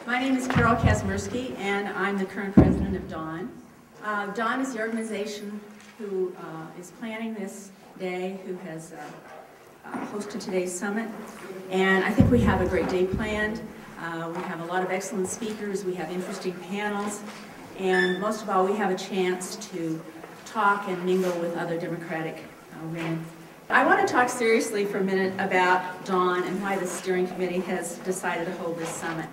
My name is Carol Kazmersky, and I'm the current president of DAWN. DAWN is the organization who is planning this day, who has hosted today's summit. And I think we have a great day planned. We have a lot of excellent speakers, we have interesting panels, and most of all, we have a chance to talk and mingle with other Democratic women. I want to talk seriously for a minute about DAWN and why the steering committee has decided to hold this summit.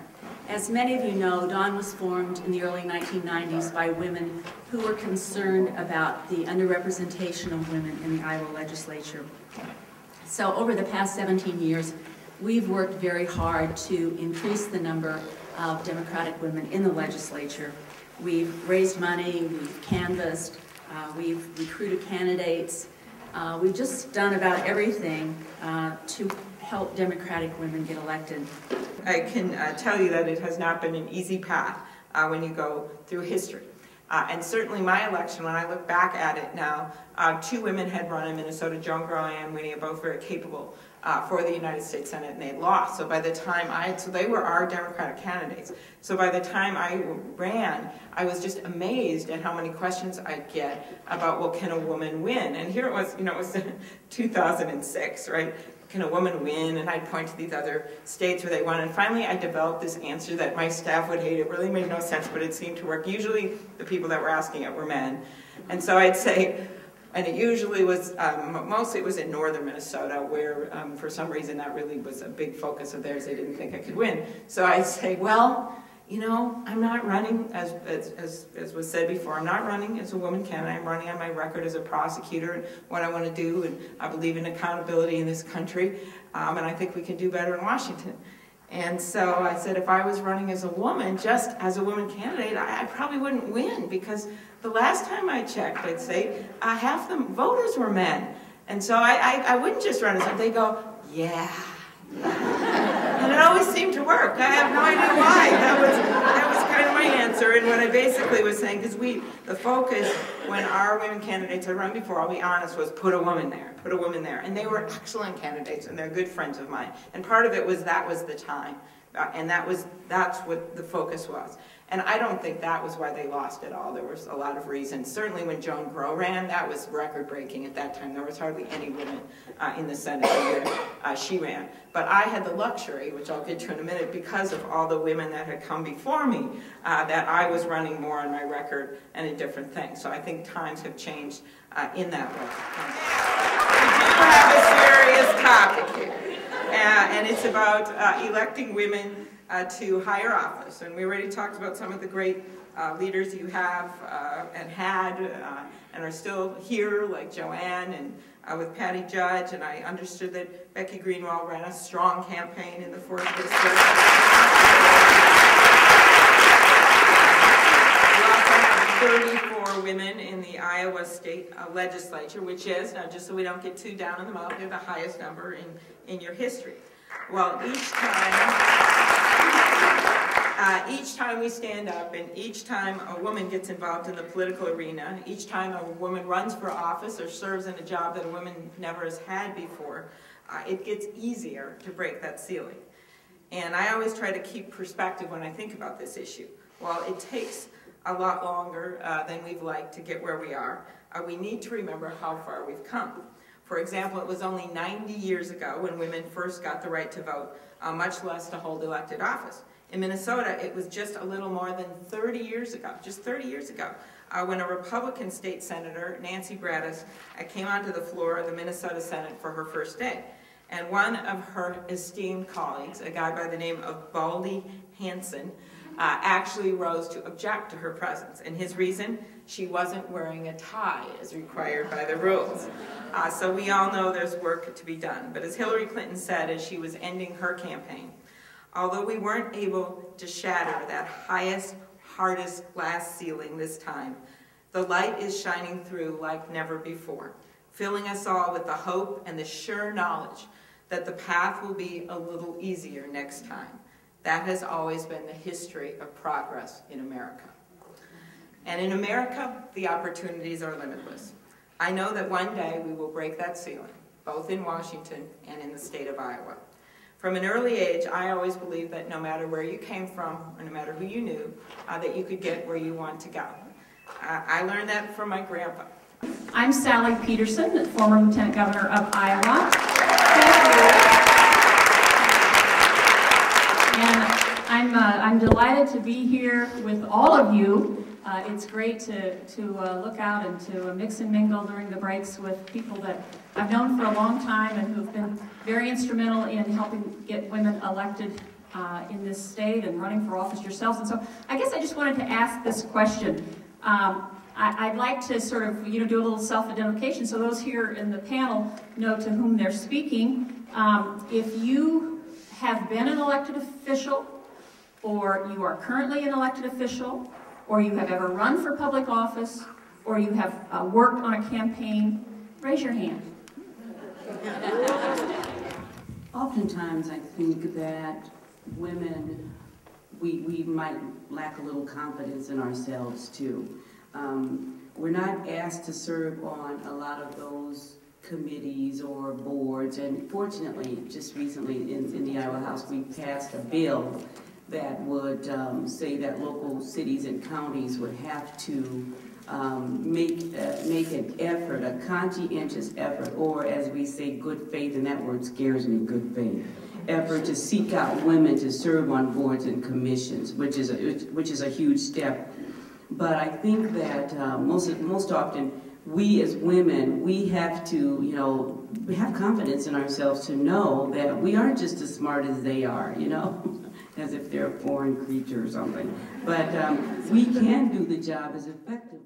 As many of you know, DAWN was formed in the early 1990s by women who were concerned about the underrepresentation of women in the Iowa legislature. So over the past 17 years, we've worked very hard to increase the number of Democratic women in the legislature. We've raised money, we've canvassed, we've recruited candidates. We've just done about everything to help Democratic women get elected. I can tell you that it has not been an easy path when you go through history. And certainly my election, when I look back at it now, two women had run in Minnesota, Joan Grow and Ann Winnie, are both very capable for the United States Senate, and they lost. So by the time so they were our Democratic candidates. So by the time I ran, I was just amazed at how many questions I'd get about, well, can a woman win? And here it was, it was 2006, right? Can a woman win? And I'd point to these other states where they won. And finally, I developed this answer that my staff would hate. It really made no sense, but it seemed to work. Usually, the people that were asking it were men. And so I'd say, and it usually was, mostly it was in northern Minnesota, where for some reason that really was a big focus of theirs. They didn't think I could win. So I'd say, well, I'm not running, as was said before, I'm not running as a woman candidate. I'm running on my record as a prosecutor and what I want to do, and I believe in accountability in this country, and I think we can do better in Washington. And so I said if I was running as a woman, just as a woman candidate, I probably wouldn't win, because the last time I checked, I'd say, half the voters were men. And so I wouldn't just run as a, they go, yeah. And it always seemed to work. I have no idea why. That was kind of my answer. And what I basically was saying, because the focus when our women candidates had run before, I'll be honest, was put a woman there, put a woman there. And they were excellent candidates, and they're good friends of mine. And part of it was that was the time. And that's what the focus was. And I don't think that was why they lost at all. There was a lot of reasons. Certainly when Joan Grow ran, that was record-breaking at that time. There was hardly any women in the Senate where she ran. But I had the luxury, which I'll get to in a minute, because of all the women that had come before me, that I was running more on my record and a different thing. So I think times have changed in that way. We do have a serious topic here. And it's about electing women to higher office. And we already talked about some of the great leaders you have and had and are still here, like Joanne and with Patty Judge. And I understood that Becky Greenwald ran a strong campaign in the 4th district. We also have 34 women in the Iowa state legislature, which is, now just so we don't get too down in the mouth, they're the highest number in your history. Well, each time we stand up, and each time a woman gets involved in the political arena, each time a woman runs for office or serves in a job that a woman never has had before, it gets easier to break that ceiling. And I always try to keep perspective when I think about this issue. While it takes a lot longer than we'd like to get where we are, we need to remember how far we've come. For example, it was only 90 years ago when women first got the right to vote, much less to hold elected office. In Minnesota, it was just a little more than 30 years ago, just 30 years ago, when a Republican state senator, Nancy Bradis, came onto the floor of the Minnesota Senate for her first day. And one of her esteemed colleagues, a guy by the name of Baldy Hansen, actually rose to object to her presence. And his reason? She wasn't wearing a tie as required by the rules. So we all know there's work to be done. But as Hillary Clinton said as she was ending her campaign, although we weren't able to shatter that highest, hardest glass ceiling this time, the light is shining through like never before, filling us all with the hope and the sure knowledge that the path will be a little easier next time. That has always been the history of progress in America. And in America, the opportunities are limitless. I know that one day we will break that ceiling, both in Washington and in the state of Iowa. From an early age, I always believed that no matter where you came from, or no matter who you knew, that you could get where you want to go. I learned that from my grandpa. I'm Sally Peterson, the former Lieutenant Governor of Iowa. And I'm delighted to be here with all of you. It's great to look out and to mix and mingle during the breaks with people that I've known for a long time and who've been very instrumental in helping get women elected in this state and running for office yourselves. And so I guess I just wanted to ask this question. I'd like to sort of, do a little self-identification so those here in the panel know to whom they're speaking. If you have been an elected official, or you are currently an elected official, or you have ever run for public office, or you have worked on a campaign, raise your hand. Oftentimes I think that women, we might lack a little confidence in ourselves too. We're not asked to serve on a lot of those committees or boards, and fortunately, just recently in the Iowa House, we passed a bill that would say that local cities and counties would have to make an effort, a conscientious effort, or as we say, good faith, and that word scares me, good faith, effort to seek out women to serve on boards and commissions, which is a huge step. But I think that most often, we as women, we have to, we have confidence in ourselves to know that we aren't just as smart as they are, as if they're a foreign creature or something. But we can do the job as effectively.